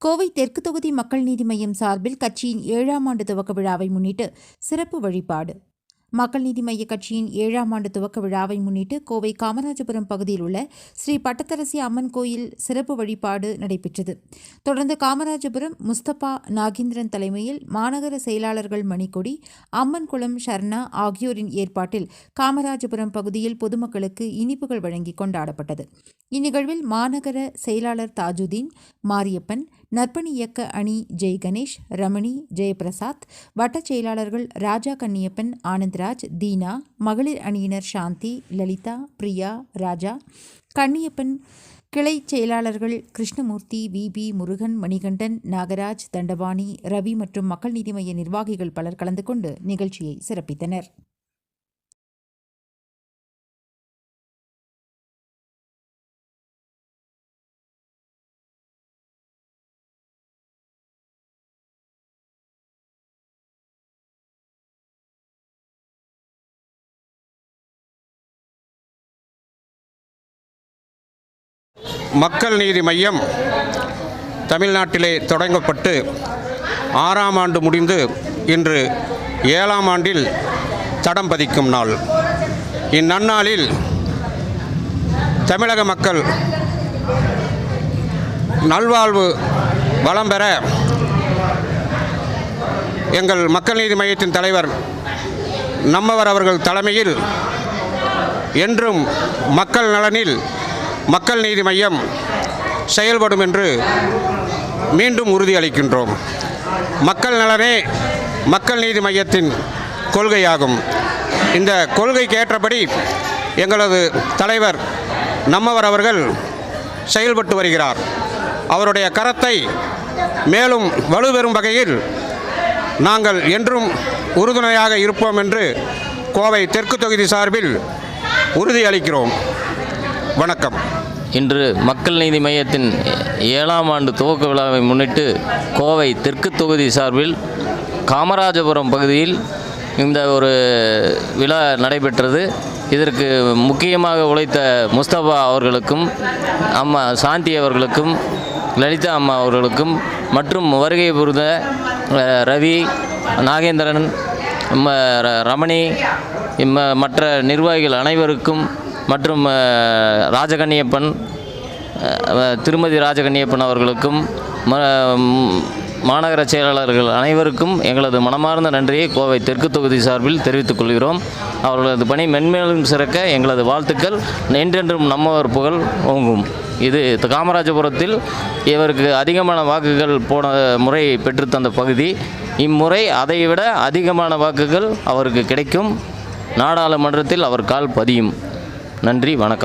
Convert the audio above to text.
கோவை தெற்கு தொகுதி மக்கள் நீதி மய்யம் சார்பில் கட்சியின் 7ஆம் ஆண்டு துவக்க விழாவை முன்னிட்டு சிறப்பு வழிபாடு. மக்கள் நீதி மய்ய கட்சியின் 7ஆம் ஆண்டு துவக்க விழாவை முன்னிட்டு கோவை காமராஜபுரம் பகுதியில் உள்ள ஸ்ரீ பட்டத்தரசி அம்மன் கோயில் சிறப்பு வழிபாடு நடைபெற்றது. தொடர்ந்து காமராஜபுரம் முஸ்தபா நாகேந்திரன் தலைமையில் மாநகர செயலாளர்கள் மணிக்கொடி, அம்மன் குளம் ஷர்ணா ஆகியோரின் ஏற்பாட்டில் காமராஜபுரம் பகுதியில் பொதுமக்களுக்கு இனிப்புகள் வழங்கி கொண்டாடப்பட்டது. இந்நிகழ்வில் மாநகர செயலாளர் தாஜுதீன், மாரியப்பன், நற்பணி இயக்க அணி ஜெய் கணேஷ், ரமணி, ஜெயபிரசாத், வட்டச் செயலாளர்கள் ராஜா கன்னியப்பன், ஆனந்த்ராஜ், தீனா, மகளிர் அணியினர் சாந்தி, லலிதா, பிரியா, ராஜா, கன்னியப்பன், கிளை செயலாளர்கள் கிருஷ்ணமூர்த்தி, விபி, முருகன், மணிகண்டன், நாகராஜ், தண்டபாணி, ரவி மற்றும் மக்கள் நீதி மய்ய நிர்வாகிகள் பலர் கலந்து கொண்டு நிகழ்ச்சியை சிறப்பித்தனர். மக்கள் நீதி மய்யம் தமிழ்நாட்டிலே தொடங்கப்பட்டு 6ஆம் ஆண்டு முடிந்து இன்று 7ஆம் ஆண்டில் தடம் பதிக்கும் நாள். இந்நன்னாளில் தமிழக மக்கள் நல்வாழ்வு வளம் பெற எங்கள் மக்கள் நீதி மய்யத்தின் தலைவர் நம்மவர் அவர்கள் தலைமையில் என்றும் மக்கள் நலனில் மக்கள் நீதி மய்யம் செயல்படும் என்று மீண்டும் உறுதியளிக்கின்றோம். மக்கள் நலனே மக்கள் நீதி மய்யத்தின் கொள்கையாகும். இந்த கொள்கைக்கு ஏற்றபடி எங்களது தலைவர் நம்மவர் அவர்கள் செயல்பட்டு வருகிறார். அவருடைய கரத்தை மேலும் வலுப்பெறும் வகையில் நாங்கள் என்றும் உறுதுணையாக இருப்போம் என்று கோவை தெற்கு தொகுதி சார்பில் உறுதியளிக்கிறோம். வணக்கம். இன்று மக்கள் நீதி மய்யத்தின் 7ஆம் ஆண்டு துவக்க விழாவை முன்னிட்டு கோவை தெற்கு தொகுதி சார்பில் காமராஜபுரம் பகுதியில் இந்த ஒரு விழா நடைபெற்றது. இதற்கு முக்கியமாக உழைத்த முஸ்தபா அவர்களுக்கும், அம்மா சாந்தி அவர்களுக்கும், லலிதா அம்மா அவர்களுக்கும் மற்றும் வருகை புரிந்த ரவி, நாகேந்திரன், ரமணி, மற்ற நிர்வாகிகள் அனைவருக்கும் மற்றும் ராஜகன்னியப்பன், திருமதி ராஜகன்னியப்பன் அவர்களுக்கும், மாநகர செயலாளர்கள் அனைவருக்கும் எங்களது மனமார்ந்த நன்றியை கோவை தெற்கு தொகுதி சார்பில் தெரிவித்துக் கொள்கிறோம். அவர்களது பணி மென்மேலும் சிறக்க எங்களது வாழ்த்துக்கள். என்றென்றும் நம்மவர் புகழ் ஓங்கும். இது காமராஜபுரத்தில் இவருக்கு அதிகமான வாக்குகள் போன முறை பெற்றுத்தந்த பகுதி. இம்முறை அதைவிட அதிகமான வாக்குகள் அவருக்கு கிடைக்கும். நாடாளுமன்றத்தில் அவர் கால் பதியும். நன்றி, வணக்கம்.